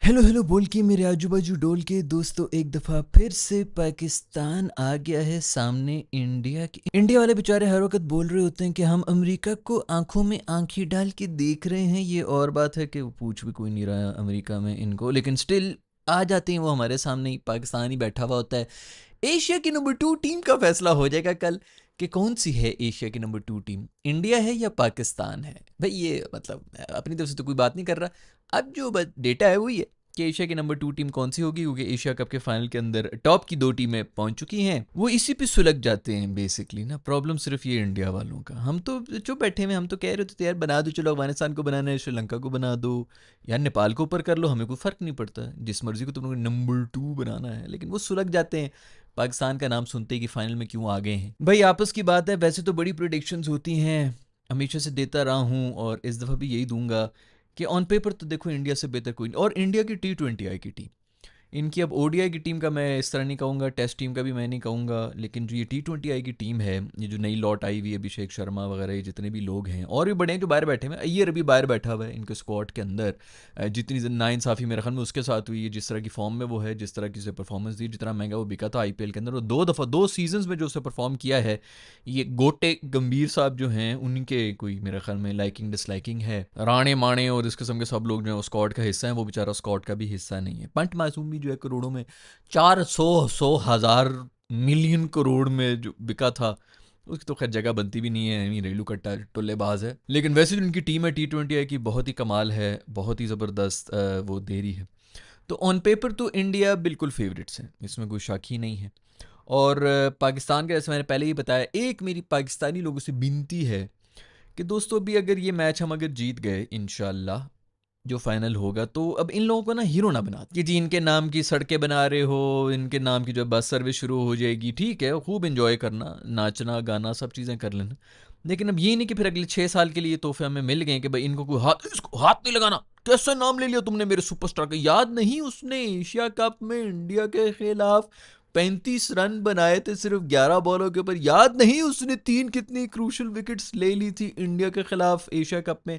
Hello hello बोल के मेरे आजू बाजू डोल के दोस्तों एक दफ़ा फिर से पाकिस्तान आ गया है सामने इंडिया की। इंडिया वाले बेचारे हर वक्त बोल रहे होते हैं कि हम अमेरिका को आंखों में आंखें डाल के देख रहे हैं। ये और बात है कि वो पूछ भी कोई नहीं रहा अमेरिका में इनको, लेकिन स्टिल आ जाते हैं वो हमारे सामने ही। पाकिस्तान ही बैठा हुआ होता है। एशिया की नंबर 2 टीम का फैसला हो जाएगा कल कि कौन सी है एशिया की नंबर 2 टीम, इंडिया है या पाकिस्तान है। भाई ये मतलब अपनी तरफ से तो कोई बात नहीं कर रहा। अब जो डेटा है वही है कि एशिया की नंबर 2 टीम कौन सी होगी, क्योंकि एशिया कप के फाइनल के अंदर टॉप की 2 टीमें पहुंच चुकी हैं। वो इसी पे सुलग जाते हैं बेसिकली ना। प्रॉब्लम सिर्फ ये इंडिया वालों का। हम तो चुप बैठे हुए, हम तो कह रहे थे यार बना दो, चलो अफगानिस्तान को बनाना है, श्रीलंका को बना दो, यार नेपाल को ऊपर कर लो, हमें कोई फ़र्क नहीं पड़ता, जिस मर्जी को तुम लोग नंबर 2 बनाना है। लेकिन वो सुलग जाते हैं पाकिस्तान का नाम सुनते ही कि फाइनल में क्यों आ गए हैं। भाई आपस की बात है, वैसे तो बड़ी प्रिडिक्शंस होती हैं, हमेशा से देता रहा हूँ और इस दफ़ा भी यही दूंगा कि ऑन पेपर तो देखो इंडिया से बेहतर कोई नहीं। और इंडिया की T20I की टीम, इनकी अब ओडीआई की टीम का मैं इस तरह नहीं कहूँगा, टेस्ट टीम का भी मैं नहीं कहूँगा, लेकिन जो ये T20I की टीम है, ये जो नई लॉट आई हुई है, अभिषेक शर्मा वगैरह, ये जितने भी लोग हैं और भी बड़े हैं जो बाहर बैठे हुए हैं, अय्यर अभी बाहर बैठा हुआ है इनके स्क्वाड के अंदर। जितनी नाइंसाफ़ी मेरे ख्याल में उसके साथ हुई है, जिस तरह की फॉर्म में वो है, जिस तरह की उसे परफॉर्मेंस दी, जितना महंगा वो बिका था आईपीएल के अंदर, और 2 दफ़ा 2 सीजन्स में जो उसे परफॉर्म किया है, ये गोटे गंभीर साहब जो हैं उनके कोई मेरे ख्याल में लाइकिंग डिसलाइकिंग है। राणे माणे और इस किस्म के सब लोग जो है स्क्वाड का हिस्सा हैं, वो बेचारा स्क्वाड का भी हिस्सा नहीं है। पंट मासूम भी जो है करोड़ों में, 400 100 हज़ार मिलियन करोड़ में जो बिका था, उसकी तो खैर जगह बनती भी नहीं है, रेलू कट्टा टुल्लेबाज है। लेकिन वैसे जो उनकी टीम है T20I की, बहुत ही कमाल है, बहुत ही ज़बरदस्त वो दे रही है। तो ऑन पेपर तो इंडिया बिल्कुल फेवरेट्स हैं, इसमें कोई शक ही नहीं है। और पाकिस्तान का, जैसे मैंने पहले ही बताया, एक मेरी पाकिस्तानी लोगों से विनती है कि दोस्तों अभी अगर ये मैच हम अगर जीत गए इंशाल्लाह, जो फाइनल होगा, तो अब इन लोगों को ना हीरो ना बना कि जी इनके नाम की सड़कें बना रहे हो, इनके नाम की जो बस सर्विस शुरू हो जाएगी। ठीक है, खूब इंजॉय करना, नाचना गाना सब चीज़ें कर लेना, लेकिन अब ये नहीं कि फिर अगले 6 साल के लिए तोहफे हमें मिल गए कि भाई इनको कोई हाथ, इसको हाथ नहीं लगाना, कैसा नाम ले लिया तुमने मेरे सुपरस्टार का। याद नहीं उसने एशिया कप में इंडिया के खिलाफ 35 रन बनाए थे सिर्फ 11 बॉलों के ऊपर। याद नहीं उसने 3 कितनी क्रूशल विकेट्स ले ली थी इंडिया के खिलाफ एशिया कप में।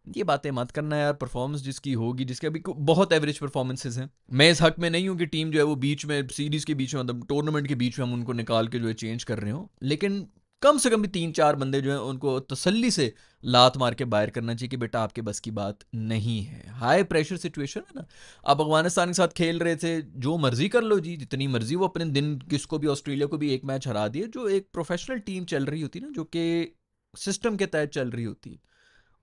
ये बातें मत करना यार। परफॉर्मेंस जिसकी होगी, जिसके अभी बहुत एवरेज परफॉर्मेंसेज हैं, मैं इस हक में नहीं हूँ कि टीम जो है वो बीच में, सीरीज के बीच में, मतलब टूर्नामेंट के बीच में हम उनको निकाल के जो है चेंज कर रहे हो, लेकिन कम से कम भी 3 4 बंदे जो हैं उनको तसल्ली से लात मार के बाहर करना चाहिए कि बेटा आपके बस की बात नहीं है। हाई प्रेशर सिचुएशन है ना। आप अफगानिस्तान के साथ खेल रहे थे, जो मर्जी कर लो जी, जितनी मर्जी वो अपने दिन, किसको भी, ऑस्ट्रेलिया को भी एक मैच हरा दिए, जो एक प्रोफेशनल टीम चल रही होती है ना, जो कि सिस्टम के तहत चल रही होती है,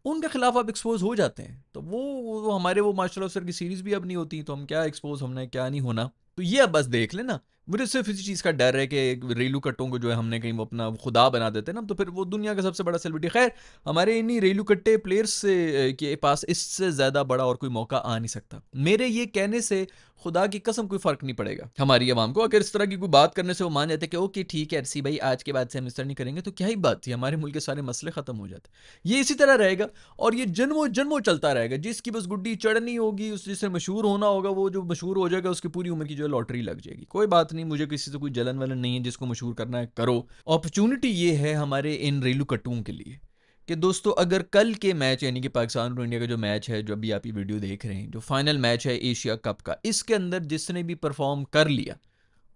उनके खिलाफ आप एक्सपोज हो जाते हैं। तो वो हमारे वो मार्शल ऑफिसर की सीरीज भी अब नहीं होती, तो हम क्या एक्सपोज होना है क्या नहीं होना। तो ये अब बस देख लेना। मुझे सिर्फ इसी चीज़ का डर है कि रेलू कट्टों को जो है हमने कहीं वो अपना खुदा बना देते हैं ना, तो फिर वो दुनिया का सबसे बड़ा सेलिब्रिटी, खैर हमारे इन्हीं रेलू कट्टे प्लेयर्स से के पास इससे ज़्यादा बड़ा और कोई मौका आ नहीं सकता। मेरे ये कहने से खुदा की कसम कोई फ़र्क नहीं पड़ेगा हमारी आवाम को। अगर इस तरह की कोई बात करने से वो मान जाते कि ओके ठीक है RC भाई, आज के बाद से हम इस तरह नहीं करेंगे, तो क्या ही बात थी, हमारे मुल्क के सारे मसले ख़त्म हो जाते। ये इसी तरह रहेगा और ये जन्मों जन्मों चलता रहेगा। जिसकी बस गुड्डी चढ़नी होगी, उस जिससे मशहूर होना होगा, वो जो मशहूर हो जाएगा उसकी पूरी उम्र की जो है लॉटरी लग जाएगी। कोई बात नहीं, मुझे किसी से कोई जलन वलन नहीं है, जिसको मशहूर करना है करो। अपॉर्चुनिटी ये है हमारे इन रेलू कट्टुओं के लिए कि दोस्तों अगर कल के मैच, यानी कि पाकिस्तान और इंडिया का जो मैच है, जो अभी आप ये वीडियो देख रहे हैं, जो फाइनल मैच है एशिया कप का, इसके अंदर जिसने भी परफॉर्म कर लिया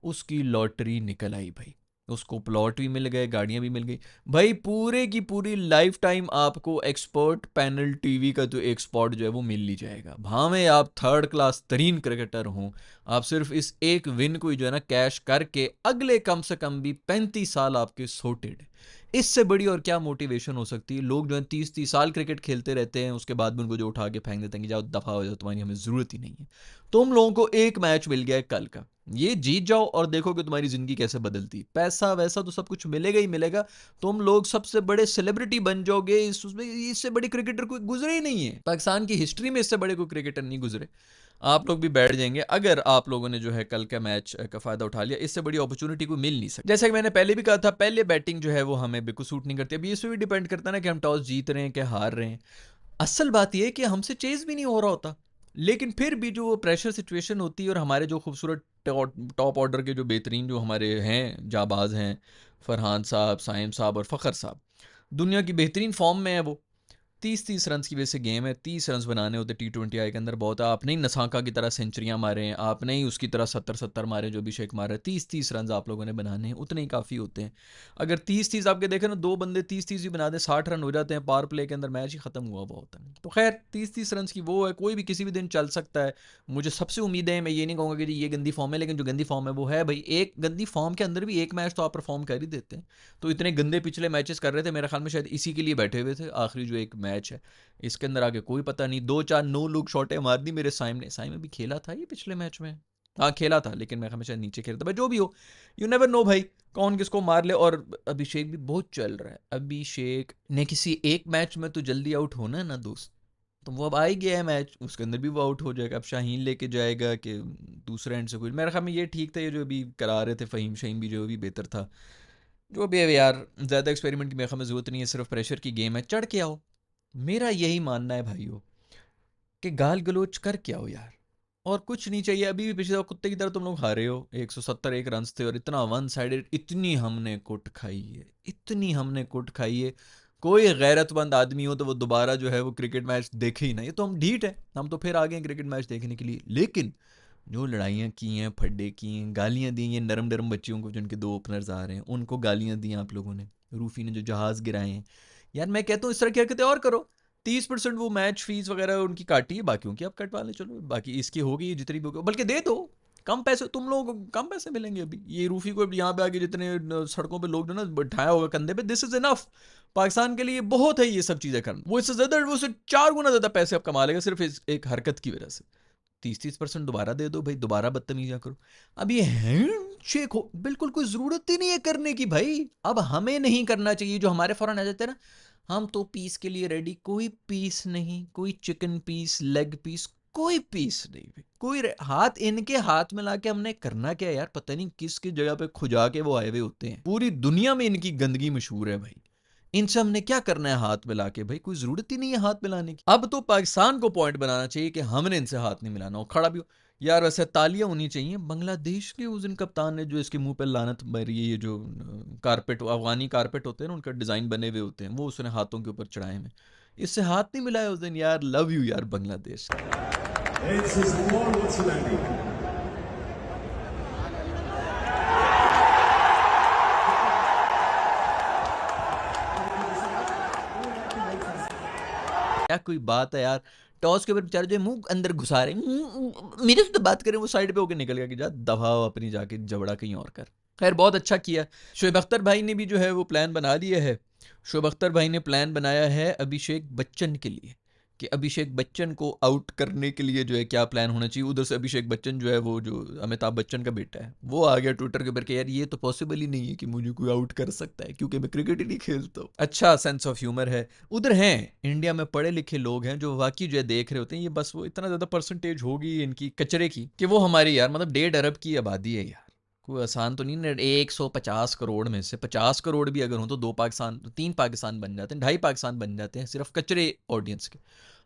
उसकी लॉटरी निकल आई भाई। उसको प्लॉट भी मिल गए, गाड़ियां भी मिल गई भाई। पूरे की पूरी लाइफ टाइम आपको एक्सपर्ट पैनल टीवी का जो एक स्पॉट जो है वो मिल ही जाएगा। भावें आप थर्ड क्लास तरीन क्रिकेटर हों, आप सिर्फ इस एक विन को जो है ना कैश करके अगले कम से कम भी 35 साल आपके सोटेड। इससे बड़ी और क्या मोटिवेशन हो सकती है। लोग जो है 30 30 साल क्रिकेट खेलते रहते हैं, उसके बाद भी उनको जो उठा के फेंक देते हैं कि जाओ दफा हो जाओ, तुम्हारी हमें जरूरत ही नहीं है। तुम लोगों को एक मैच मिल गया है कल का, ये जीत जाओ और देखो कि तुम्हारी जिंदगी कैसे बदलती। पैसा वैसा तो सब कुछ मिलेगा ही मिलेगा, तुम लोग सबसे बड़े सेलिब्रिटी बन जाओगे। उसमें इससे बड़ी क्रिकेटर कोई गुजरे ही नहीं है, पाकिस्तान की हिस्ट्री में इससे बड़े कोई क्रिकेटर नहीं गुजरे। आप लोग भी बैठ जाएंगे अगर आप लोगों ने जो है कल का मैच का फायदा उठा लिया। इससे बड़ी अपॉर्चुनिटी को मिल नहीं सकती। जैसा कि मैंने पहले भी कहा था, पहले बैटिंग जो है वो हमें बिल्कुल सूट नहीं करती। अभी इसमें भी डिपेंड करता है ना कि हम टॉस जीत रहे हैं क्या हार रहे हैं। असल बात यह है कि हमसे चेज भी नहीं हो रहा होता, लेकिन फिर भी जो प्रेशर सिचुएशन होती है, और हमारे जो खूबसूरत टॉप ऑर्डर के जो बेहतरीन जो हमारे हैं जाबाज हैं, फरहान साहब, साइम साहब और फ़खर साहब, दुनिया की बेहतरीन फॉर्म में है वो। 30-30 रन की वजह से गेम है। 30 रन बनाने होते T20I के अंदर बहुत है। आपने ही नसाका की तरह सेंचुरियां मारे हैं, आपने ही उसकी तरह 70-70 मारे जो अभिषेक मारे। 30-30 रन आप लोगों ने बनाने हैं, उतने ही काफ़ी होते हैं। अगर 30-30 आपके देखें ना, दो बंदे 30-30 भी बना दें, 60 रन हो जाते हैं पावर प्ले के अंदर, मैच ही खत्म हुआ हुआ होता है। तो खैर 30-30 रन की वो है, कोई भी किसी भी दिन चल सकता है। मुझे सबसे उम्मीद है, मैं ये नहीं कहूँगा कि ये गंदी फॉर्म है, लेकिन जो गंदी फॉर्म है वो है भाई। एक गंदी फॉर्म के अंदर भी एक मैच तो आप परफॉर्म कर ही देते हैं। तो इतने गंदे पिछले मैचेस कर रहे थे, मेरे ख्याल में शायद इसी के लिए बैठे हुए थे। आखिरी जो एक मैच है इसके अंदर आगे कोई पता नहीं, 2-4 नो लुक शॉटें मार दी मेरे साइम भी खेला था ये पिछले मैच में। हाँ खेला था, लेकिन मैं हमेशा नीचे खेलता भाई। जो भी हो, यू नेवर नो भाई कौन किसको मार ले। और अभिषेक भी बहुत चल रहा है। अभिषेक ने किसी एक मैच में तो जल्दी आउट होना है ना दोस्त, तो वो अब आ ही गया है मैच, उसके अंदर भी वो आउट हो जाएगा। अब शाहीन लेके जाएगा कि दूसरे एंड से कोई, मेरे ख्याल में ये ठीक था। ये जो अभी करा रहे थे फ़हीम शहीन भी, जो भी बेहतर था। जो भी है यार, ज़्यादा एक्सपेरिमेंट की मेरे ख्याल में ज़रूरत नहीं है, सिर्फ प्रेशर की गेम है, चढ़ के आओ। मेरा यही मानना है भाइयों कि गाल गलोच कर क्या हो यार, और कुछ नहीं चाहिए। अभी भी पिछले दफा कुत्ते की तरह तुम लोग हारे हो, 171 रन थे और इतना वन साइडेड। इतनी हमने कुट खाई है, इतनी हमने कुट खाई है। कोई गैरतमंद आदमी हो तो वो दोबारा जो है वो क्रिकेट मैच देखे ही ना। ये तो हम ढीठ है, हम तो फिर आ गए क्रिकेट मैच देखने के लिए। लेकिन जो लड़ाइयाँ की हैं, फड्डे किए हैं, गालियाँ दी हैं नरम नरम बच्चियों को, जिनके दो ओपनर्स आ रहे हैं उनको गालियाँ दी हैं आप लोगों ने, रूफी ने जो जहाज़ गिराए हैं। यार मैं कहता हूँ इस तरह की हरकतें और करो। 30% वो मैच फीस वगैरह उनकी काटी है, बाकियों की आप कटवा लें, चलो बाकी इसकी होगी जितनी भी होगी, बल्कि दे दो। कम पैसे, तुम लोगों को कम पैसे मिलेंगे। अभी ये रूफी को यहाँ पे आके जितने सड़कों पे लोग जो ना बैठाया होगा कंधे पे, दिस इज इनफ। पाकिस्तान के लिए बहुत है ये सब चीज़ें करना। वो इससे ज़्यादा, वो उससे 4 गुना ज़्यादा पैसे आप कमा लेगा सिर्फ एक हरकत की वजह से। 30-30% दोबारा दे दो भाई, दोबारा बदतमीजियां करो। अब ये हैंडशेक हो, बिल्कुल कोई जरूरत ही नहीं है करने की भाई। अब हमें नहीं करना चाहिए, जो हमारे फौरन आ जाते हैं ना, हम तो पीस के लिए रेडी। कोई पीस नहीं, कोई चिकन पीस, लेग पीस, कोई पीस नहीं भाई। कोई हाथ इनके हाथ में लाके हमने करना क्या यार, पता नहीं किसकी जगह पे खुजा के वो आए हुए होते हैं। पूरी दुनिया में इनकी गंदगी मशहूर है भाई। इनसे हमने क्या करना है हाथ मिला के भाई, कोई जरूरत ही नहीं है हाथ मिलाने की। अब तो पाकिस्तान को पॉइंट बनाना चाहिए कि हमने इनसे हाथ नहीं मिलाना, हो खड़ा भी हो यार। वैसे तालियां होनी चाहिए बांग्लादेश के उस दिन कप्तान ने, जो इसके मुंह पे लानत मारी है। ये जो कारपेट, अफगानी कारपेट होते हैं ना, उनका डिजाइन बने हुए होते हैं, वो उसने हाथों के ऊपर चढ़ाए हैं। इससे हाथ नहीं मिलाया उस दिन यार। लव यू यार बांग्लादेश। क्या कोई बात है यार, टॉस के ऊपर बेचारे जो मुंह अंदर घुसा रहे मेरे से तो बात करें, वो साइड पे होकर निकल गया कि जा दफाओ अपनी, जाके जबड़ा कहीं और कर। खैर बहुत अच्छा किया। शोएब अख्तर भाई ने भी जो है वो प्लान बना लिया है। शोएब अख्तर भाई ने प्लान बनाया है अभिषेक बच्चन के लिए, कि अभिषेक बच्चन को आउट करने के लिए जो है क्या प्लान होना चाहिए। उधर से अभिषेक बच्चन जो है, वो जो अमिताभ बच्चन का बेटा है, वो आ गया ट्विटर के ऊपर कि यार ये तो पॉसिबल ही नहीं है कि मुझे कोई आउट कर सकता है, क्योंकि मैं क्रिकेट ही नहीं खेलता हूँ। अच्छा सेंस ऑफ ह्यूमर है उधर। हैं इंडिया में पढ़े लिखे लोग हैं जो वाकई जो है देख रहे होते हैं। ये बस वो इतना ज़्यादा परसेंटेज होगी इनकी कचरे की कि वो हमारी यार, मतलब 1.5 अरब की आबादी है यार। कोई आसान तो नहीं। 150 करोड़ में से 50 करोड़ भी अगर हो तो 2 पाकिस्तान, 3 पाकिस्तान बन जाते हैं, 2.5 पाकिस्तान बन जाते हैं सिर्फ कचरे ऑडियंस के।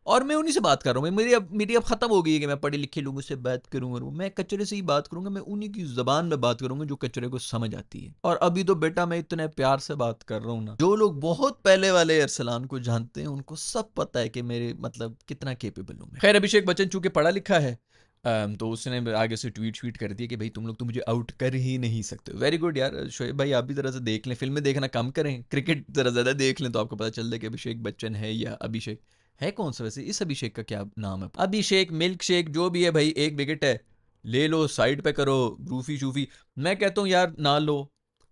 और मैं उन्हीं से बात कर रहा हूँ। मेरी अब ख़त्म हो गई है कि मैं पढ़े लिखे लोगों से बात करूँ, और मैं कचरे से ही बात करूँगा। मैं उन्हीं की ज़बान में बात करूँगा जो कचरे को समझ आती है। और अभी तो बेटा मैं इतने प्यार से बात कर रहा हूँ ना, जो लोग बहुत पहले वाले अरसलान को जानते हैं उनको सब पता है कि मेरे मतलब कितना केपेबल हूँ मैं। खैर अभिषेक बच्चन चूंकि पढ़ा लिखा है, तो उसने आगे से ट्वीट कर दिया कि भाई तुम लोग तो मुझे आउट कर ही नहीं सकते। वेरी गुड यार शोएब भाई, आप भी ज़रा से देख लें, फिल्में देखना कम करें, क्रिकेट ज़रा ज़्यादा देख लें, तो आपको पता चल जाए कि अभिषेक बच्चन है या अभिषेक है कौन सा। वैसे इस अभिषेक का क्या नाम है? अभिषेक मिल्क शेक जो भी है भाई, एक विकेट है, ले लो साइड पे करो, रूफी शूफी। मैं कहता हूँ यार ना लो,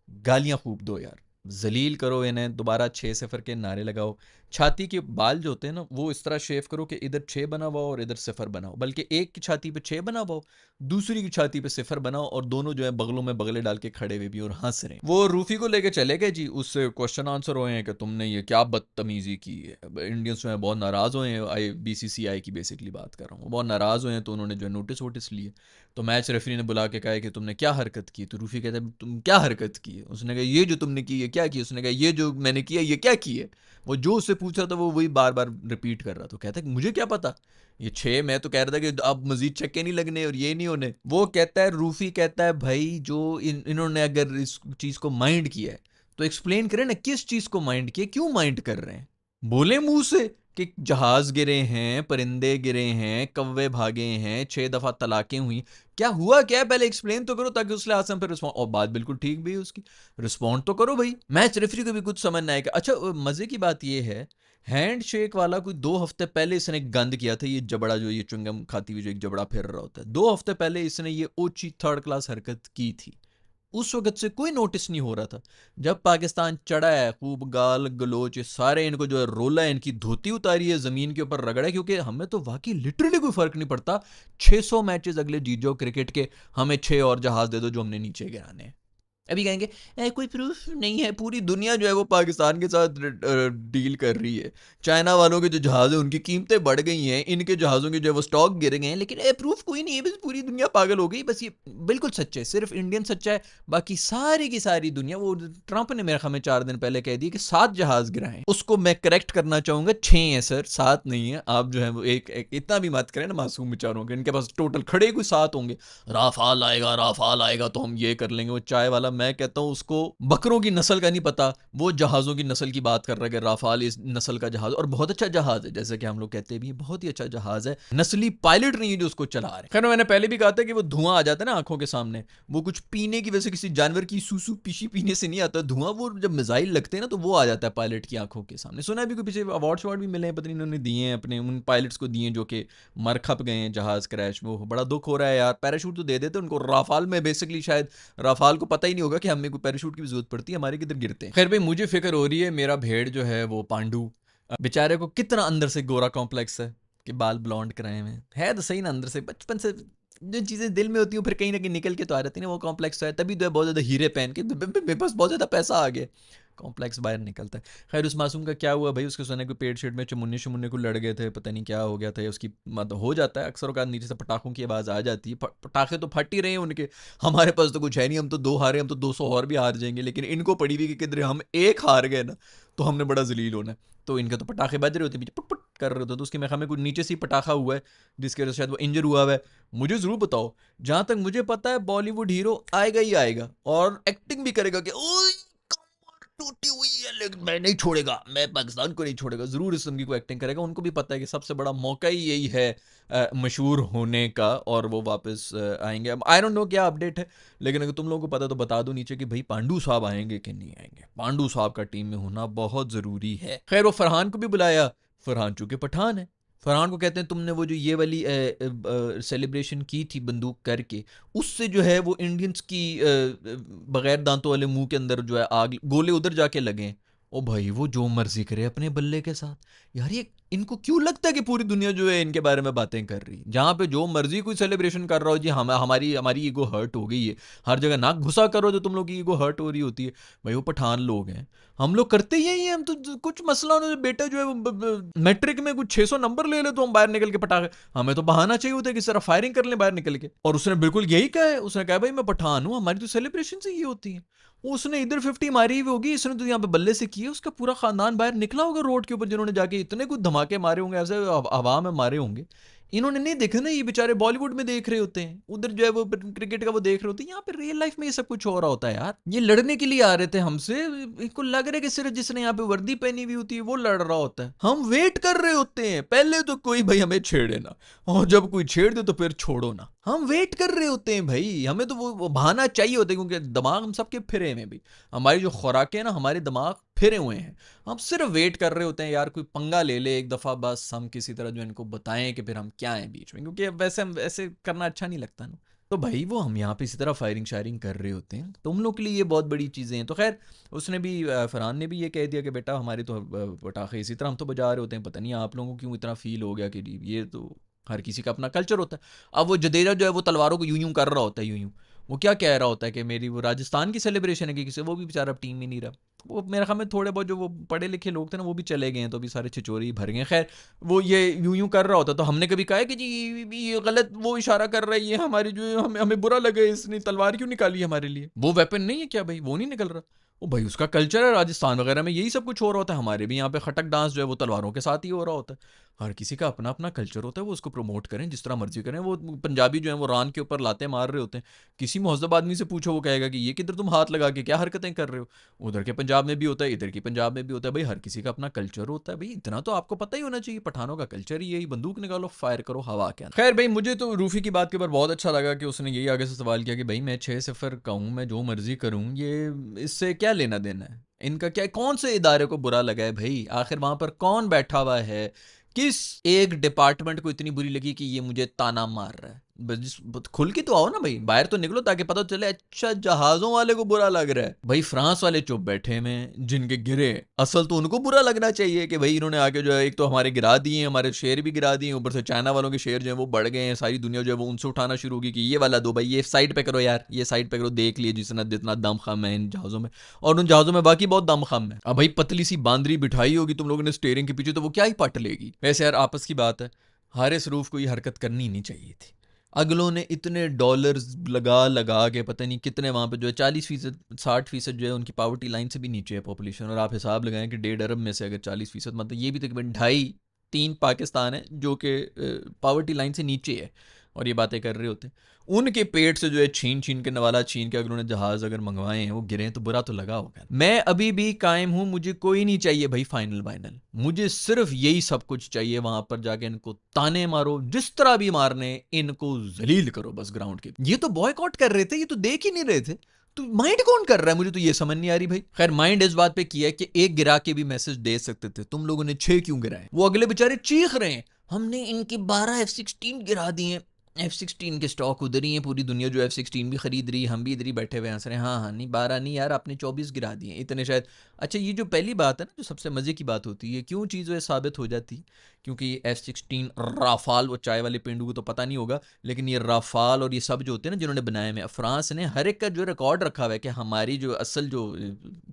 गालियां खूब दो यार, जलील करो इन्हें, दोबारा 6-0 के नारे लगाओ। छाती के बाल जो होते हैं ना, वो इस तरह शेव करो कि इधर 6 बना हुआ और इधर 0 बना हो, बल्कि एक की छाती पे 6 बना हुआ, दूसरी की छाती पे 0 बनाओ, और दोनों जो है बगलों में बगले डाल के खड़े हुए भी और हंस रहे हैं। वो रूफी को लेके चले गए जी, उससे क्वेश्चन आंसर हुए हैं कि तुमने ये क्या बदतमीजी की है। इंडियंस जो है बहुत नाराज हुए हैं। BCCI की बेसिकली बात कर रहा हूँ, बहुत नाराज हुए हैं, तो उन्होंने जो है नोटिस वोटिस लिए। तो मैच रेफरी ने बुला के कहा कि तुमने क्या हरकत की। तो रूफी कहता है तुम क्या हरकत की है। उसने कहा ये जो तुमने की है क्या की। उसने कहा ये जो मैंने किया ये क्या की है। वो जो उससे पूछ रहा था वो वही बार बार रिपीट कर रहा था। तो कहता है मुझे क्या पता, ये 6, मैं तो कह रहा था कि अब मजीद चक्के नहीं लगने और ये नहीं होने। वो कहता है, रूफी कहता है भाई जो इन्होंने अगर इस चीज़ को माइंड किया है तो एक्सप्लेन करें ना, किस चीज़ को माइंड किया, क्यों माइंड कर रहे हैं, बोले मुंह से कि जहाज़ गिरे हैं, परिंदे गिरे हैं, कौवे भागे हैं, 6 दफ़ा तलाक़ें हुई। क्या हुआ क्या है पहले एक्सप्लेन तो करो, ताकि उस लिहाज़ से हम फिर रिस्पॉन्ड, और बात बिल्कुल ठीक भी है उसकी, रिस्पॉन्ड तो करो भई। मैच रेफरी को भी कुछ समझ ना आएगा। अच्छा मज़े की बात ये है, हैंडशेक वाला कोई 2 हफ्ते पहले इसने गंद किया था, ये जबड़ा जो ये च्युइंगम खाती हुई जो एक जबड़ा फिर रहा होता है, 2 हफ्ते पहले इसने ये ओची थर्ड क्लास हरकत की थी। उस वक्त से कोई नोटिस नहीं हो रहा था। जब पाकिस्तान चढ़ा है, खूब गाल गलोच ये सारे इनको जो है रोला है, इनकी धोती उतारी है, ज़मीन के ऊपर रगड़ा है, क्योंकि हमें तो वाकई लिटरली कोई फ़र्क नहीं पड़ता। 600 मैचेस अगले जीत जाओ क्रिकेट के, हमें 6 और जहाज़ दे दो जो हमने नीचे गिराने हैं। अभी कहेंगे कोई प्रूफ नहीं है, पूरी दुनिया जो है वो पाकिस्तान के साथ डील कर रही है। चाइना वालों के जो जहाज़ है उनकी कीमतें बढ़ गई हैं, इनके जहाज़ों के जो है वो स्टॉक गिर गए हैं, लेकिन प्रूफ कोई नहीं है, बस पूरी दुनिया पागल हो गई। बस ये बिल्कुल सच है, सिर्फ इंडियन सच्चा है, बाकी सारी की सारी दुनिया। वो ट्रंप ने मेरे ख्याल में 4 दिन पहले कह दिया कि 7 जहाज़ गिराए। उसको मैं करेक्ट करना चाहूँगा, 6 हैं सर, 7 नहीं है। आप जो है वो एक इतना भी मत करें ना मासूम बेचारों के, इनके पास टोटल खड़े कोई 7 होंगे। राफाल आएगा तो हम ये कर लेंगे। वो चाय वाला, मैं कहता हूँ उसको बकरों की नस्ल का नहीं पता, वो जहाज़ों की नस्ल की बात कर रहा है कि राफाल इस नस्ल का जहाज़, और बहुत अच्छा जहाज़ है, जैसे कि हम लोग कहते भी बहुत ही अच्छा जहाज़ है। नस्ली पायलट नहीं है जो उसको चला रहे हैं। खैर मैंने पहले भी कहा था कि वो धुआं आ जाता है ना आंखों के सामने, वो कुछ पीने की वजह से, किसी जानवर की सूसू पीशी पीने से नहीं आता धुआं, वो जब मिसाइल लगते हैं ना तो वो आ जाता है पायलट की आंखों के सामने। सुना है भी कोई पीछे अवार्ड शवार्ड भी मिले हैं, पता नहीं इन्होंने दिए हैं अपने उन पायलट्स को दिए जो कि मर खप गए हैं जहाज़ क्रैश में। वो बड़ा दुख हो रहा है यार, पैराशूट तो दे देते उनको। राफाल में बेसिकली शायद राफाल को पता ही नहीं होगा कि हमें कोई पैराशूट की भी जरूरत पड़ती है, हमारे किधर गिरते हैं। खैर भाई मुझे फिक्र हो रही है, मेरा भेड़ जो है वो पांडू, बेचारे को कितना अंदर से गोरा कॉम्प्लेक्स है कि बाल ब्लॉन्ड कराए हुए है तो सही ना, अंदर से बचपन से जो चीज़ें दिल में होती हैं फिर कहीं ना कहीं निकल के तो आ जाती है ना, वो कॉम्प्लेक्स तो है, तभी तो है बहुत ज़्यादा हीरे पहन के मेरे पास बहुत ज़्यादा पैसा आ गया, कॉम्प्लेक्स बाहर निकलता है। खैर उस मासूम का क्या हुआ भाई, उसके सोने को पेट शेट में चमुन्ने शमुन्ने को लड़ गए थे, पता नहीं क्या हो गया था, उसकी मत हो जाता है अक्सर का, नीचे से पटाखों की आवाज़ आ जाती है, पटाखे तो फट ही रहे हैं उनके। हमारे पास तो कुछ है नहीं, हम तो 2 हारे, हम तो 200 और भी हार जाएंगे, लेकिन इनको पड़ी हुई कि किधर हम एक हार गए ना तो हमने बड़ा जलील होना है। तो इनके तो पटाखे बज रहे होते पीछे, पुट पुट कर रहे होते, तो उसके मेरे ख्याल में कुछ नीचे से ही पटाखा हुआ है जिसकी वजह से शायद वो इंजर हुआ है। मुझे ज़रूर बताओ, जहाँ तक मुझे पता है बॉलीवुड हीरो आएगा ही आएगा और एक्टिंग भी करेगा कि ओए कमर टूटी हुई है लेकिन मैं नहीं छोड़ेगा, मैं पाकिस्तान को नहीं छोड़ेगा, ज़रूर इस की कोई एक्टिंग करेगा। उनको भी पता है कि सबसे बड़ा मौका ही यही है मशहूर होने का, और वो वापस आएंगे। अब आई डोंट नो क्या अपडेट है, लेकिन अगर तुम लोगों को पता तो बता दो नीचे कि भाई पांडू साहब आएंगे कि नहीं आएंगे। पांडू साहब का टीम में होना बहुत ज़रूरी है। खैर वो फरहान को भी बुलाया, फरहान चूंकि पठान है, फरहान को कहते हैं तुमने वो जो ये वाली सेलिब्रेशन की थी बंदूक करके, उससे जो है वो इंडियंस की बगैर दांतों वाले मुंह के अंदर जो है आग गोले उधर जाके लगे। ओ भाई वो जो मर्जी करे अपने बल्ले के साथ, यार ये इनको क्यों लगता है कि पूरी दुनिया जो है इनके बारे में बातें कर रही, जहाँ पे जो मर्जी कोई सेलिब्रेशन कर रहा हो जी, हमारी हमारी ईगो हर्ट हो गई है, हर जगह नाक घुसा करो जो तुम लोग की ईगो हर्ट हो रही होती है। भाई वो पठान लोग हैं, हम लोग करते ही यही है। हम तो कुछ मसला हो, बेटा जो है मैट्रिक में कुछ 600 नंबर ले ले तो हम बाहर निकल के पटाखे, हमें तो बहाना चाहिए होता है कि सिर्फ फायरिंग कर ले बाहर निकल के। और उसने बिल्कुल यही कहा है, उसने कहा भाई मैं पठान हूँ, हमारी तो सेलिब्रेशन से ये होती है। उसने इधर 50 मारी हुई होगी, इसने तो यहाँ पे बल्ले से की है, उसका पूरा खानदान बाहर निकला होगा रोड के ऊपर, जिन्होंने जाके इतने कुछ धमाके मारे होंगे, ऐसे हवा में मारे होंगे। इन्होंने नहीं देखा ना, ये बेचारे बॉलीवुड में देख रहे होते हैं, उधर जो है वो क्रिकेट का वो देख रहे होते हैं, यहाँ पे रियल लाइफ में ये सब कुछ हो रहा होता है यार। ये लड़ने के लिए आ रहे थे हमसे, इनको लग रहा है कि सिर्फ जिसने यहाँ पे वर्दी पहनी हुई होती है वो लड़ रहा होता है। हम वेट कर रहे होते हैं, पहले तो कोई भाई हमें छेड़े ना, और जब कोई छेड़ दे तो फिर छोड़ो ना। हम वेट कर रहे होते हैं भाई, हमें तो वो बहाना चाहिए होता है, क्योंकि दिमाग हम सबके फिरे में भी, हमारी जो खुराकें हैं ना, हमारे दिमाग फिरे हुए हैं। हम सिर्फ वेट कर रहे होते हैं यार कोई पंगा ले ले एक दफ़ा, बस हम किसी तरह जो इनको बताएं कि फिर हम क्या हैं बीच में, क्योंकि वैसे हम ऐसे करना अच्छा नहीं लगता ना। तो भाई वो हम यहाँ पे इसी तरह फायरिंग शायरिंग कर रहे होते हैं, तो उन लोग के लिए ये बहुत बड़ी चीज़ें हैं। तो खैर उसने भी फरहान ने भी ये कह दिया कि बेटा हमारे तो पटाखे इसी तरह हम तो बजा रहे होते हैं, पता नहीं आप लोगों को क्यों इतना फील हो गया कि ये तो हर किसी का अपना कल्चर होता है। अब वो जडेजा जो है वो तलवारों को यूं यूं कर रहा होता है, यूं यूं, वो क्या कह रहा होता है कि मेरी वो राजस्थान की सेलिब्रेशन है कि किसी, वो भी बेचारा टीम में नहीं रहा। वो मेरे ख्याल में थोड़े बहुत जो वो पढ़े लिखे लोग थे ना वो भी चले गए हैं, तो अभी सारे छिचोरी भर गए। खैर वो ये यूं यूं कर रहा होता, तो हमने कभी कहा है कि जी ये गलत वो इशारा कर रही है हमारी, जो हमें बुरा लगे, इसने तलवार क्यों निकाली हमारे लिए, वो वेपन नहीं है क्या भाई, वो नहीं निकल रहा। ओ भाई उसका कल्चर है, राजस्थान वगैरह में यही सब कुछ हो रहा होता है, हमारे भी यहाँ पे खटक डांस जो है वो तलवारों के साथ ही हो रहा होता है। हर किसी का अपना अपना कल्चर होता है, वो उसको प्रमोट करें जिस तरह मर्जी करें। वो पंजाबी जो है वो रान के ऊपर लाते मार रहे होते हैं, किसी मुहज़्ज़ब आदमी से पूछो वो कहेगा कि ये किधर तुम हाथ लगा के क्या हरकतें कर रहे हो। उधर के पंजाब में भी होता है, इधर की पंजाब में भी होता है। भाई हर किसी का अपना कल्चर होता है, भाई इतना तो आपको पता ही होना चाहिए। पठानों का कल्चर ही यही, बंदूक निकालो फायर करो हवा के अंदर। खैर भाई मुझे तो रूफी की बात के ऊपर बहुत अच्छा लगा कि उसने यही आगे से सवाल किया कि भाई मैं 6-0 का हूँ, मैं जो मर्जी करूँ, ये इससे क्या लेना देना है, इनका क्या, कौन से इदारे को बुरा लगा है भाई, आखिर वहां पर कौन बैठा हुआ है, किस एक डिपार्टमेंट को इतनी बुरी लगी कि ये मुझे ताना मार रहा है। खुल के तो आओ ना भाई, बाहर तो निकलो ताकि पता चले अच्छा जहाजों वाले को बुरा लग रहा है। भाई फ्रांस वाले चुप बैठे में जिनके गिरे, असल तो उनको बुरा लगना चाहिए कि भाई इन्होंने आके जो है एक तो हमारे गिरा दिए, हमारे शेयर भी गिरा दिए, ऊपर से चाइना वालों के शेयर जो है वो बढ़ गए हैं, सारी दुनिया जो है वो उनसे उठाना शुरू होगी कि ये वाला दो भाई, ये साइड पे करो यार, ये साइड पे करो, देख लिए जितना जितना दम खम है इन जहाज़ों में, और उन जहाज़ों में बाकी बहुत दम खम है। अब भाई पतली सी बांदरी बिठाई होगी तुम लोगों ने स्टीयरिंग के पीछे, तो वो क्या ही पट लेगी। वैसे यार आपस की बात है, हारिस रूफ को ये हरकत करनी नहीं चाहिए थी। अगलों ने इतने डॉलर्स लगा लगा के पता नहीं कितने वहाँ पे जो है 40%, 60% जो है उनकी पॉवर्टी लाइन से भी नीचे है पॉपुलेशन। और आप हिसाब लगाएं कि 1.5 अरब में से अगर 40%, मतलब ये भी तकरीबन 2.5-3 पाकिस्तान है जो कि पॉवर्टी लाइन से नीचे है, और ये बातें कर रहे होते हैं। उनके पेट से जो है छीन छीन के नवाला छीन के अगर उन्होंने जहाज अगर मंगवाए हैं वो गिरे हैं तो बुरा तो लगा होगा। मैं अभी भी कायम हूं, मुझे कोई नहीं चाहिए भाई फाइनल वाइनल, मुझे सिर्फ यही सब कुछ चाहिए। वहां पर जाके इनको ताने मारो, जिस तरह भी मारने, इनको जलील करो बस ग्राउंड के। ये तो बॉयकॉट कर रहे थे, ये तो देख ही नहीं रहे थे, तो माइंड कौन कर रहा है, मुझे तो ये समझ नहीं आ रही भाई। खैर माइंड इस बात पे किया है कि एक गिरा के भी मैसेज दे सकते थे, तुम लोगों ने 6 क्यों गिराए। वो अगले बेचारे चीख रहे हैं हमने इनके 12 F-16 गिरा दिए। F-16 के स्टॉक उधर ही है, पूरी दुनिया जो F-16 भी खरीद रही है, हम भी इधर ही बैठे हुए हंस रहे हैं। हाँ हाँ नहीं 12 नहीं यार, आपने 24 गिरा दिए इतने शायद। अच्छा ये जो पहली बात है ना, जो सबसे मजे की बात होती है, क्यों चीज़ वो साबित हो जाती है, क्योंकि F-16 राफाल, वो चाय वाले पेंडू को तो पता नहीं होगा, लेकिन ये राफाल और ये सब जो होते हैं ना जिन्होंने बनाए में, फ्रांस ने हर एक का जो रिकॉर्ड रखा हुआ है कि हमारी जो असल जो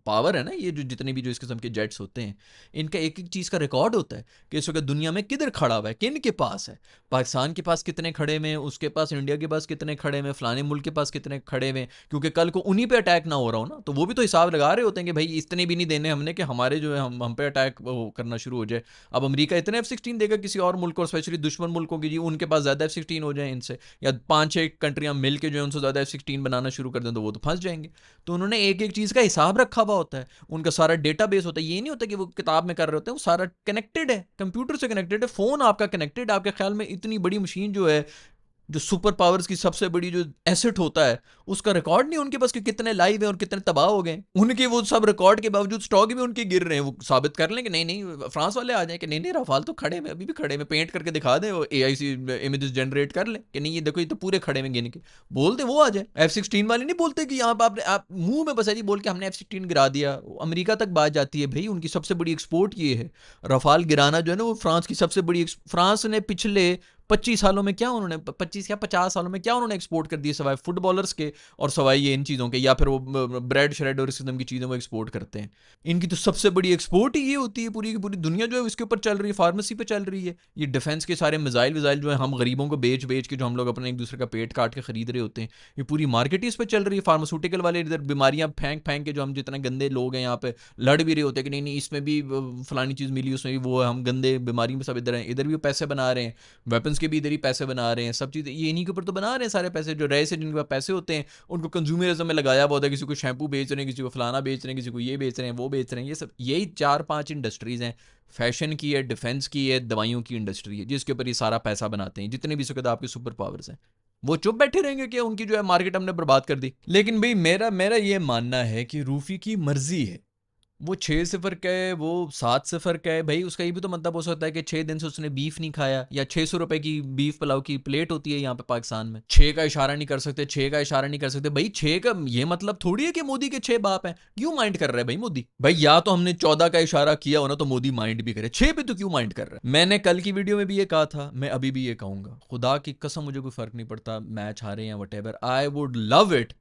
पावर है ना, ये जो जितने भी जो इस किस्म के जेट्स होते हैं, इनका एक एक चीज़ का रिकॉर्ड होता है कि इस वक्त दुनिया में किधर खड़ा हुआ है, किन के पास है, पाकिस्तान के पास कितने खड़े में, उसके पास इंडिया के पास कितने खड़े में, फलाने मुल्क के पास कितने खड़े में, क्योंकि कल को उन्हीं पे अटैक ना हो रहा हो ना, तो वो भी तो हिसाब लगा रहे होते हैं कि भाई इतने भी नहीं देने हमने कि हमारे जो है हम पे अटैक करना शुरू हो जाए। अब अमेरिका इतने F-16 देगा किसी और मुल्क को, स्पेशली दुश्मन मुल्कों की, जी उनके पास ज़्यादा F-16 हो जाए इनसे, या 5-6 कंट्रियां मिल के जो है उनसे ज़्यादा F-16 बनाना शुरू कर दें तो वो तो फंस जाएंगे। तो उन्होंने एक एक चीज़ का हिसाब रखा हुआ होता है, उनका सारा डेटा बेस होता है। ये नहीं होता कि वो किताब में कर रहे होते हैं, वो सारा कनेक्टेड है, कंप्यूटर से कनेक्टेड है, फ़ोन आपका कनेक्टेड। आपके ख्याल में इतनी बड़ी मशीन जो है, जो सुपर पावर्स की सबसे बड़ी जो एसेट होता है, उसका रिकॉर्ड नहीं उनके पास कि कितने लाइव हैं और कितने तबाह हो गए। उनके वो सब रिकॉर्ड के बावजूद स्टॉक भी उनके गिर रहे हैं। वो साबित कर लें कि नहीं नहीं, फ्रांस वाले आ जाए कि नहीं नहीं राफाल तो खड़े में, अभी भी खड़े में, पेंट करके दिखा दें, AI से इमेजेस जनरेट कर लें कि नहीं ये देखो ये तो पूरे खड़े में गिन के बोल दे, वो आ जाए। F-16 वाले नहीं बोलते कि यहाँ पर आपने आप मुंह में बस ऐसी बोल के हमने F-16 गिरा दिया, अमेरिका तक बात जाती है। भाई उनकी सबसे बड़ी एक्सपोर्ट ये है, रफाल गिराना जो है ना, वो फ्रांस की सबसे बड़ी। फ्रांस ने पिछले 25 सालों में क्या उन्होंने, 25 या 50 सालों में क्या उन्होंने एक्सपोर्ट कर दिए सिवाय फुटबॉलर्स के और सिवाय ये इन चीज़ों के, या फिर वो ब्रेड श्रेड और इस किस्म की चीज़ें वो एक्सपोर्ट करते हैं। इनकी तो सबसे बड़ी एक्सपोर्ट ही ये होती है। पूरी की पूरी दुनिया जो है उसके ऊपर चल रही है, फार्मेसी पे चल रही है। ये डिफेंस के सारे मिसाइल विजाइल जो है हम गरीबों को बेच बेच के, जो हम लोग अपने एक दूसरे का पेट काट के खरीद रहे होते हैं, ये पूरी मार्केट ही इस पर चल रही है। फार्मास्यूटिकल वाले इधर बीमारियां फेंक फेंक के, जो हम जितने गंदे लोग हैं यहाँ पे लड़ भी रहे होते हैं कि नहीं नहीं इसमें भी फलानी चीज़ मिली, उसमें भी वो, हम गंदे बीमारी में सब इधर हैं, इधर भी पैसे बना रहे हैं, वेपन्स के भी इधर ही पैसे बना रहे हैं, सब चीज़ें ये इन्हीं के ऊपर तो बना रहे हैं सारे पैसे। जो रहे से जिनके पास पैसे होते हैं उनको कंज्यूमरिज्म में लगाया हुआ होता है, किसी को शैम्पू बेच रहे हैं, किसी को फलाना बेच रहे हैं, किसी को ये बेच रहे हैं, वो बेच रहे हैं। ये सब यही 4-5 इंडस्ट्रीज़ हैं, फैशन की है, डिफेंस की है, दवाइयों की इंडस्ट्री है, जिसके ऊपर ये सारा पैसा बनाते हैं। जितने भी सुकद आपके सुपर पावर्स हैं वो चुप बैठे रहेंगे कि उनकी जो है मार्केट हमने बर्बाद कर दी। लेकिन भाई मेरा मेरा ये मानना है कि रूफी की मर्जी है, वो 6-0 का है, वो 7-0 का है, भाई उसका ये भी तो मतलब हो सकता है कि 6 दिन से उसने बीफ नहीं खाया, या 600 रुपए की बीफ पुलाव की प्लेट होती है यहाँ पे पाकिस्तान में। 6 का इशारा नहीं कर सकते, 6 का इशारा नहीं कर सकते। भाई 6 का ये मतलब थोड़ी है कि मोदी के 6 बाप हैं। क्यों माइंड कर रहा है भाई मोदी? भाई या तो हमने 14 का इशारा किया हो ना तो मोदी माइंड भी करे, 6 पे तो क्यों माइंड कर रहा है? मैंने कल की वीडियो में भी ये कहा था, मैं अभी भी ये कहूंगा, खुदा की कसम मुझे कोई फर्क नहीं पड़ता मैच हारे या whatever, I would love it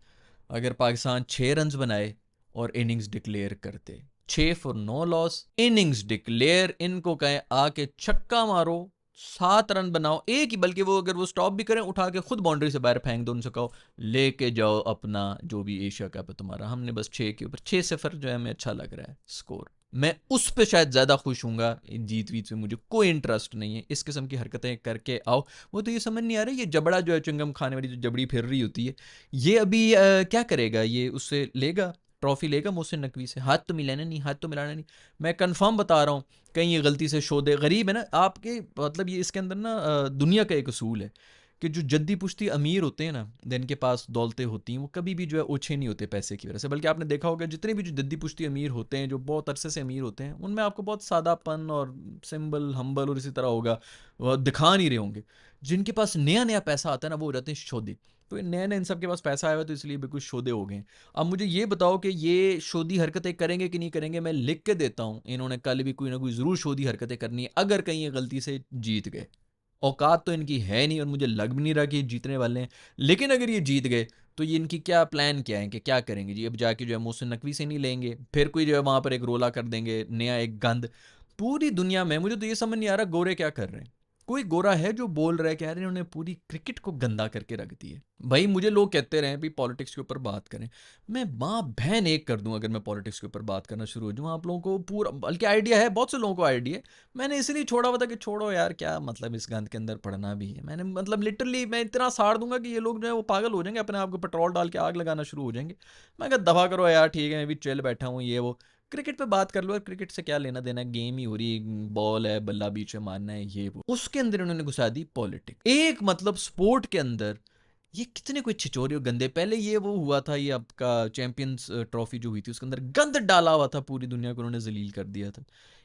अगर पाकिस्तान 6 रन बनाए और इनिंग्स डिक्लेयर करते। 6 फॉर 9 लॉस, इनिंग्स डिक्लेयर, इनको कहें आके छक्का मारो, 7 रन बनाओ, एक ही, बल्कि वो अगर वो स्टॉप भी करें उठा के खुद बाउंड्री से बाहर फेंक दो, उनसे कहो लेके जाओ अपना जो भी एशिया कप है तुम्हारा, हमने बस 6 के ऊपर 6-0 जो है हमें अच्छा लग रहा है स्कोर। मैं उस पे शायद ज़्यादा खुश हूँगा, जीत वीत से मुझे कोई इंटरेस्ट नहीं है। इस किस्म की हरकतें करके आओ। वो तो ये समझ नहीं आ रहा ये जबड़ा जो है च्युइंगम खाने वाली जो जबड़ी फिर रही होती है, ये अभी क्या करेगा, ये उससे लेगा ट्रॉफी, लेगा मुझसे नकवी से, हाथ तो मिलाना नहीं, हाथ तो मिलाना नहीं। मैं कंफर्म बता रहा हूँ, कहीं ये गलती से शो दे, गरीब है ना आपके, मतलब ये इसके अंदर ना दुनिया का एक असूल है कि जो जद्दी पुश्ती अमीर होते हैं ना, जिनके पास दौलतें होती हैं, वो कभी भी जो है ओछे नहीं होते पैसे की वजह से। बल्कि आपने देखा होगा जितने भी जो जद्दी पुश्ती अमीर होते हैं, जो बहुत अरसे से अमीर होते हैं, उनमें आपको बहुत सादापन और सिंबल हम्बल और इसी तरह होगा, वो दिखा नहीं रहे होंगे। जिनके पास नया नया पैसा आता है ना, वो हो जाते हैं शोधे। तो नया नया इन सब के पास पैसा आया हुआ, तो इसलिए बिल्कुल शोधे हो गए। अब मुझे ये बताओ कि ये शोधी हरकतें करेंगे कि नहीं करेंगे। मैं लिख के देता हूँ, इन्होंने कल भी कोई ना कोई ज़रूर शोधी हरकतें करनी है, अगर कहीं ये गलती से जीत गए। औकात तो इनकी है नहीं और मुझे लग भी नहीं रहा कि ये जीतने वाले हैं। लेकिन अगर ये जीत गए तो ये इनकी क्या प्लान क्या है कि क्या करेंगे जी। अब जाके जो है मोहसिन नकवी से नहीं लेंगे, फिर कोई जो है वहाँ पर एक रोला कर देंगे, नया एक गंद। पूरी दुनिया में मुझे तो ये समझ नहीं आ रहा गोरे क्या कर रहे हैं। कोई गोरा है जो बोल रहा है कि यार इन्होंने पूरी क्रिकेट को गंदा करके रख दी है। भाई मुझे लोग कहते रहे भी पॉलिटिक्स के ऊपर बात करें, मैं माँ बहन एक कर दूं अगर मैं पॉलिटिक्स के ऊपर बात करना शुरू हो जाऊँ। आप लोगों को पूरा, बल्कि आइडिया है, बहुत से लोगों को आइडिया है। मैंने इसलिए छोड़ा हुआ था कि छोड़ो यार, क्या मतलब इस गंद के अंदर पढ़ना भी है। मैंने मतलब लिटरली मैं इतना साड़ दूंगा कि ये लोग जो है वो पागल हो जाएंगे, अपने आप को पेट्रोल डाल के आग लगाना शुरू हो जाएंगे। मैं कहा दफा करो यार, ठीक है मैं भी चिल बैठा हूँ, ये वो क्रिकेट पे बात कर लो। क्रिकेट से क्या लेना देना है, गेम ही हो रही है, बॉल है, बल्ला बीच में मारना है, ये वो। उसके अंदर उन्होंने घुसा दी पॉलिटिक्स, एक मतलब स्पोर्ट के अंदर। ये कितने कोई छिचोरे और गंदे। पहले ये वो हुआ था, ये आपका चैंपियंस ट्रॉफी जो हुई थी, उसके अंदर गंद डाला हुआ था, पूरी दुनिया को उन्होंने जलील कर दिया था।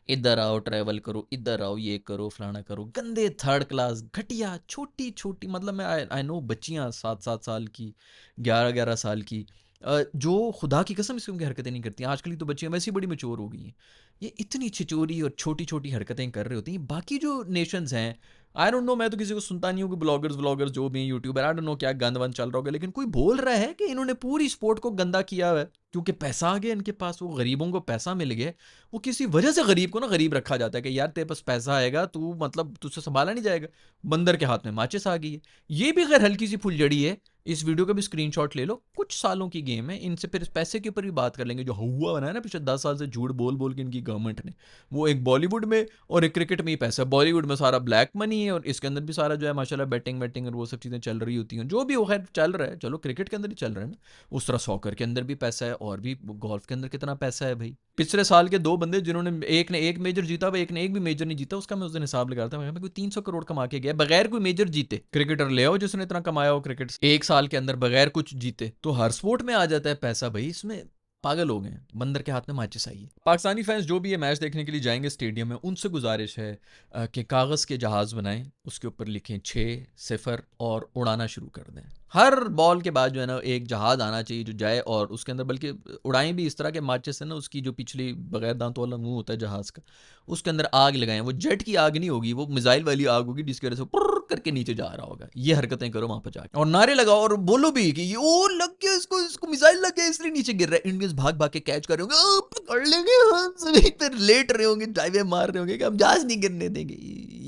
इधर आओ ट्रैवल करो, इधर आओ ये करो फलाना करो, गंदे थर्ड क्लास घटिया छोटी छोटी, मतलब मैं आई नो बच्चियाँ 7-7 साल की, 11-11 साल की, जो खुदा की कसम इसकी उनकी हरकतें नहीं करती। आजकल की तो बच्चियाँ वैसे ही बड़ी मैच्योर हो गई हैं। ये इतनी छिचोरी और छोटी छोटी हरकतें कर रहे होती हैं। बाकी जो नेशंस हैं, आई डोंट नो, मैं तो किसी को सुनता नहीं हूँ कि ब्लॉगर्स व्लॉगर्स जो भी यूट्यूबर, आई डोंट नो क्या गंद वंद चल रहा होगा, लेकिन कोई बोल रहा है कि इन्होंने पूरी स्पोर्ट को गंदा किया हुआ है क्योंकि पैसा आ गया इनके पास, वो गरीबों को पैसा मिल गया। वो किसी वजह से गरीब को ना गरीब रखा जाता है कि यार तेरे पास पैसा आएगा, तू मतलब तुझसे संभाला नहीं जाएगा। बंदर के हाथ में माचिस आ गई है। ये भी खैर हल्की सी फुलझड़ी है। इस वीडियो का भी स्क्रीनशॉट ले लो, कुछ सालों की गेम है। इनसे फिर पैसे के ऊपर भी बात कर लेंगे। जो हुआ बना है ना पिछले 10 साल से झूठ बोल बोल के इनकी गवर्नमेंट ने, वो एक बॉलीवुड में और एक क्रिकेट में ही पैसा। बॉलीवुड में सारा ब्लैक मनी है और इसके अंदर भी सारा जो है माशाल्लाह बैटिंग बैटिंग और वो सब चीज़ें चल रही होती हैं, जो भी वो खैर चल रहा है। चलो क्रिकेट के अंदर ही चल रहा है ना, उस तरह सॉकर के अंदर भी पैसा है, और भी गोल्फ के अंदर कितना पैसा है भाई। पिछले साल के 2 बंदे जिन्होंने, एक ने एक मेजर जीता हुआ, एक ने एक भी मेजर नहीं जीता, उसका मैं उस दिन हिसाब लगा रहा था, मैं कोई 300 करोड़ कमा के गया बगैर कोई मेजर जीते। क्रिकेटर ले आओ जिसने इतना कमाया हो क्रिकेट से, एक साल के अंदर बगैर कुछ जीते। तो हर स्पोर्ट में आ जाता है पैसा भाई, इसमें पागल हो गए हैं। बंदर के हाथ में माचिस आई है। पाकिस्तानी फैंस जो भी ये मैच देखने के लिए जाएंगे स्टेडियम में, उनसे गुजारिश है कि कागज़ के जहाज़ बनाएं, उसके ऊपर लिखें 6-0 और उड़ाना शुरू कर दें। हर बॉल के बाद जो है ना एक जहाज़ आना चाहिए जो जाए और उसके अंदर, बल्कि उड़ाएं भी इस तरह के माचिस से ना, उसकी जो पिछली बगैर दांतों वाला मुंह होता है जहाज़ का, उसके अंदर आग लगाएं। वो जेट की आग नहीं होगी, वो मिसाइल वाली आग होगी जिसकी वजह से पुर्र करके नीचे जा रहा होगा। ये हरकतें करो वहां पर जाके और नारे लगाओ और बोलो भी कि ये ओ लग गया, इसको इसको मिसाइल लग गया इसलिए नीचे गिर रहा है। इंडियंस भाग भाग के कैच कर रहे होंगे, "ओ, पकड़ लेंगे हम सभी", फिर लेट रहे होंगे, ड्राइवे मार रहे होंगे कि हम जहाज नहीं गिरने देंगे।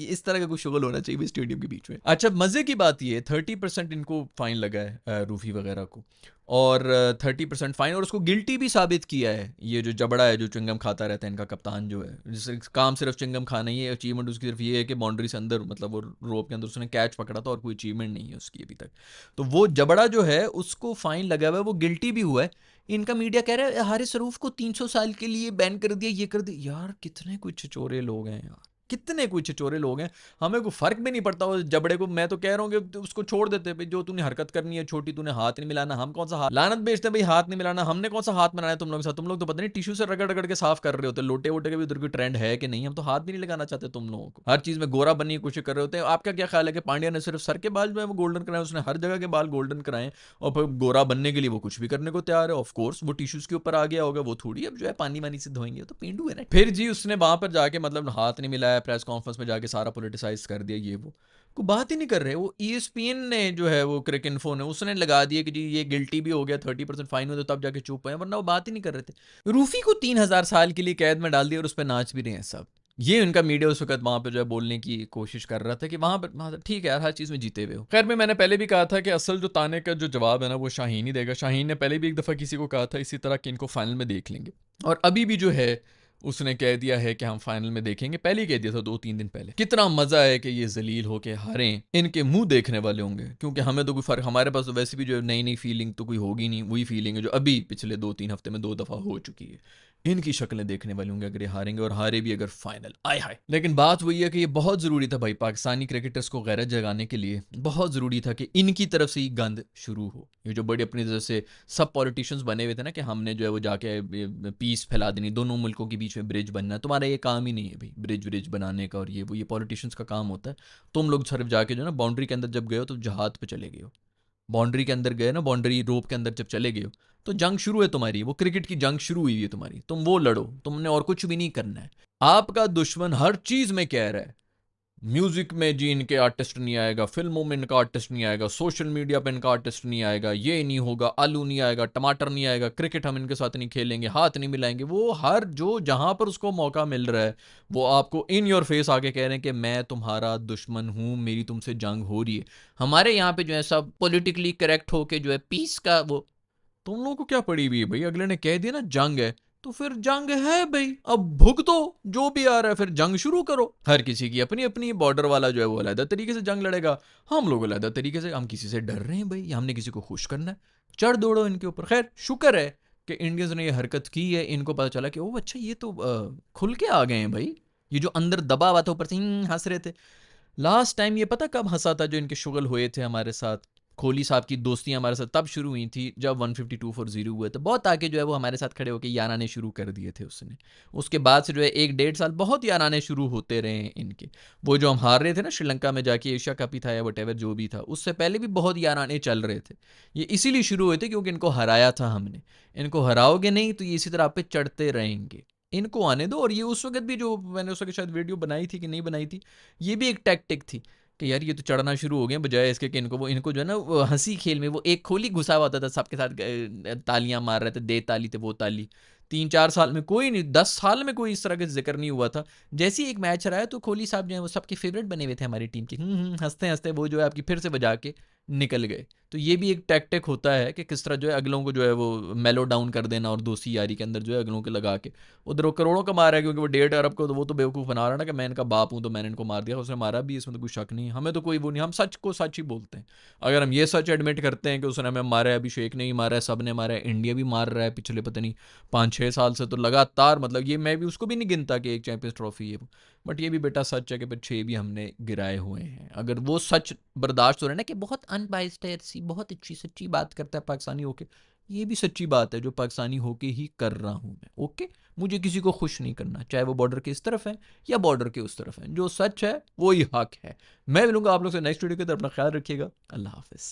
इस तरह का कुछ शुगल होना चाहिए स्टेडियम के बीच में। अच्छा मजे की बात ये 30% इनको फाइन लगा है रूफी वगैरह को, और 30% फाइन, और उसको गिल्टी भी साबित किया है। ये जो जबड़ा है जो चिंगम खाता रहता है, इनका कप्तान जो है, जिससे काम सिर्फ चिंगम खाना ही है, अचीवमेंट उसकी सिर्फ ये है कि बाउंड्री से अंदर, मतलब वो रोप के अंदर उसने कैच पकड़ा था, और कोई अचीवमेंट नहीं है उसकी अभी तक। तो वो जबड़ा जो है उसको फाइन लगा हुआ है, वो गिल्टी भी हुआ है। इनका मीडिया कह रहा है हारिस रऊफ को 300 साल के लिए बैन कर दिया, ये कर दिया। यार कितने कुछ छिचोरे लोग हैं यार, कितने कुछ छिचोरे लोग हैं। हमें कोई फर्क भी नहीं पड़ता उस जबड़े को। मैं तो कह रहा हूँ कि उसको छोड़ देते भाई, जो तूने हरकत करनी है छोटी, तूने हाथ नहीं मिलाना, हम कौन सा हाथ लानत बेचते हैं भाई, हाथ नहीं मिलाना। हमने कौन सा हाथ मिलाना है तुम लोग के साथ? तुम लोग तो पता नहीं टिश्यू से रगड़ रगड़ के साफ कर रहे होते। लोटे वोटे के भी उधर कोई ट्रेंड है कि नहीं? हम तो हाथ भी नहीं लगाना चाहते तुम लोगों को। हर चीज में गोरा बनने की कोशिश कर रहे होते हैं। आपका क्या ख्याल है कि पांड्या ने सिर्फ सर के बाल जो है वो गोल्डन कराए? उसने हर जगह के बाल गोल्डन कराए और फिर गोरा बनने के लिए वो कुछ भी करने को तैयार है। ऑफकोर्स वो टिश्यूज के ऊपर आ गया होगा, वो थोड़ी अब जो है पानी वानी से धोएंगे, तो पेंडू है ना। फिर जी उसने वहां पर जाके मतलब हाथ नहीं मिलाया, प्रेस कॉन्फ्रेंस में जाके सारा पोलिटिसाइज कर दिया। ये वो को बात ही नहीं कर रहे। वो ESPN ने जो है वो क्रिक इन्फो ने उसने लगा दिया कि जी ये गिल्टी भी हो गया, 30% फाइन हो, तो तब जाके चुप है, वरना वो बात ही नहीं कर रहे थे। रूफी को 3000 साल के लिए कैद में डाल दिया और उस पर नाच भी रहे हैं सब। ये उनका मीडिया उस वक्त वहां पे जो है बोलने की कोशिश कर रहा था कि वहां पर ठीक है यार, हर चीज में जीते हुए हो। खैर में मैंने पहले भी कहा था कि असल जो ताने का जो जवाब है ना वो शाहीन ही देगा। शाहीन ने पहले भी एक दफा किसी को कहा था इसी तरह कि इनको फाइनल में देख लेंगे, और अभी भी जो है उसने कह दिया है कि हम फाइनल में देखेंगे, पहले ही कह दिया था 2-3 दिन पहले। कितना मजा है कि ये जलील होके हारें, इनके मुंह देखने वाले होंगे, क्योंकि हमें तो कोई फर्क, हमारे पास तो वैसे भी जो नई नई फीलिंग तो कोई होगी नहीं, वही फीलिंग है जो अभी पिछले 2-3 हफ्ते में 2 दफा हो चुकी है। इनकी शक्लें देखने वाली होंगे अगर ये हारेंगे, और हारे भी अगर फाइनल, आय हाय। लेकिन बात वही है कि ये बहुत ज़रूरी था भाई, पाकिस्तानी क्रिकेटर्स को गैरत जगाने के लिए बहुत ज़रूरी था कि इनकी तरफ से ही गंद शुरू हो। ये जो बड़ी अपनी तरफ से सब पॉलिटिशियंस बने हुए थे ना कि हमने जो है वो जाके पीस फैला देनी, दोनों मुल्कों के बीच में ब्रिज बनना, तुम्हारा ये काम ही नहीं है भाई ब्रिज ब्रिज बनाने का, और ये वो ये पॉलिटिशियंस का काम होता है। तुम लोग सिर्फ जाके जो है ना बाउंड्री के अंदर जब गए हो तो जहाद पे चले गए हो, बाउंड्री के अंदर गए ना, बाउंड्री रोप के अंदर जब चले गए हो तो जंग शुरू है तुम्हारी, वो क्रिकेट की जंग शुरू हुई है तुम्हारी, तुम वो लड़ो, तुमने और कुछ भी नहीं करना है। आपका दुश्मन हर चीज में कह रहा है, म्यूजिक में जी इनके आर्टिस्ट नहीं आएगा, फिल्मों में इनका आर्टिस्ट नहीं आएगा, सोशल मीडिया पे इनका आर्टिस्ट नहीं आएगा, ये नहीं होगा, आलू नहीं आएगा, टमाटर नहीं आएगा, क्रिकेट हम इनके साथ नहीं खेलेंगे, हाथ नहीं मिलाएंगे। वो हर जो जहां पर उसको मौका मिल रहा है वो आपको इन योर फेस आके कह रहे हैं कि मैं तुम्हारा दुश्मन हूं, मेरी तुमसे जंग हो रही है। हमारे यहाँ पे जो है सब पॉलिटिकली करेक्ट होके जो है पीस का वो, तुम लोगों को क्या पड़ी हुई है भाई, अगले ने कह दिया ना जंग है तो फिर जंग है भाई, अब भुगतो जो भी आ रहा है, फिर जंग शुरू करो। हर किसी की अपनी अपनी, बॉर्डर वाला जो है वो अलग तरीके से जंग लड़ेगा, हम लोग अलग तरीके से, हम किसी से डर रहे हैं भाई, हमने किसी को खुश करना है, चढ़ दौड़ो इनके ऊपर। खैर शुक्र है कि इंडियंस ने ये हरकत की है, इनको पता चला कि ओ अच्छा ये तो खुल के आ गए हैं भाई, ये जो अंदर दबा हुआ था ऊपर से हंस रहे थे। लास्ट टाइम ये पता कब हंसा था जो इनके शुगल हुए थे हमारे साथ, कोहली साहब की दोस्ती हमारे साथ तब शुरू हुई थी जब 152 फॉर 0 हुए, तो बहुत आके जो है वो हमारे साथ खड़े होकर याराने शुरू कर दिए थे उसने। उसके बाद से जो है 1-1.5 साल बहुत याराने शुरू होते रहे हैं इनके। वो जो हम हार रहे थे ना श्रीलंका में जाके, एशिया कप ही था या वटेवर जो भी था, उससे पहले भी बहुत याराने चल रहे थे। ये इसीलिए शुरू हुए थे क्योंकि इनको हराया था हमने। इनको हराओगे नहीं तो ये इसी तरह आप पे चढ़ते रहेंगे, इनको आने दो। और ये उस वक्त भी जो मैंने उस वक्त शायद वीडियो बनाई थी कि नहीं बनाई थी, ये भी एक टैक्टिक थी कि यार ये तो चढ़ना शुरू हो गए, बजाय इसके कि इनको वो इनको जो है ना वो हंसी खेल में वो एक खोली घुसा हुआ होता था, सबके साथ तालियां मार रहे थे, दे ताली थे वो ताली। 3-4 साल में कोई नहीं, 10 साल में कोई इस तरह का जिक्र नहीं हुआ था। जैसे ही एक मैच रहा है तो कोहली साहब जो है वो सबके फेवरेट बने हुए थे हमारी टीम के, हंसते हंसते वो जो है आपकी फिर से बजा के निकल गए। तो ये भी एक टैक्टिक होता है कि किस तरह जो है अगलों को जो है वो मेलो डाउन कर देना, और दोस्ती यारी के अंदर जो है अगलों के लगा के, उधर वो करोड़ों कमा रहा है क्योंकि वो 1.5 अरब को, तो वो तो बेवकूफ़ बना रहा है ना कि मैं इनका बाप हूँ तो मैंने इनको मार दिया, उसने मारा भी, इसमें तो कोई शक नहीं है। हमें तो कोई वो नहीं, हम सच को सच ही बोलते हैं। अगर हम ये सच एडमिट करते हैं कि उसने हमें मारा है, अभिषेक ने ही मारा है, सब ने मारा है, इंडिया भी मार रहा है पिछले पता नहीं 5-6 साल से तो लगातार, मतलब ये मैं भी उसको भी नहीं गिनता कि एक चैंपियंस ट्रॉफी है, बट ये भी बेटा सच है कि फिर 6 भी हमने गिराए हुए हैं। अगर वो सच बर्दाश्त हो रहा है ना कि बहुत अनबाइस्ड है, बहुत अच्छी सच्ची बात करता है पाकिस्तानी होके, ये भी सच्ची बात है जो पाकिस्तानी होके ही कर रहा हूं मैं। ओके, मुझे किसी को खुश नहीं करना, चाहे वो बॉर्डर के इस तरफ है या बॉर्डर के उस तरफ है, जो सच है वो ही हक है। मैं मिलूंगा आप लोग से नेक्स्ट वीडियो के तरफ, अपना ख्याल रखिएगा, अल्लाह हाफिज।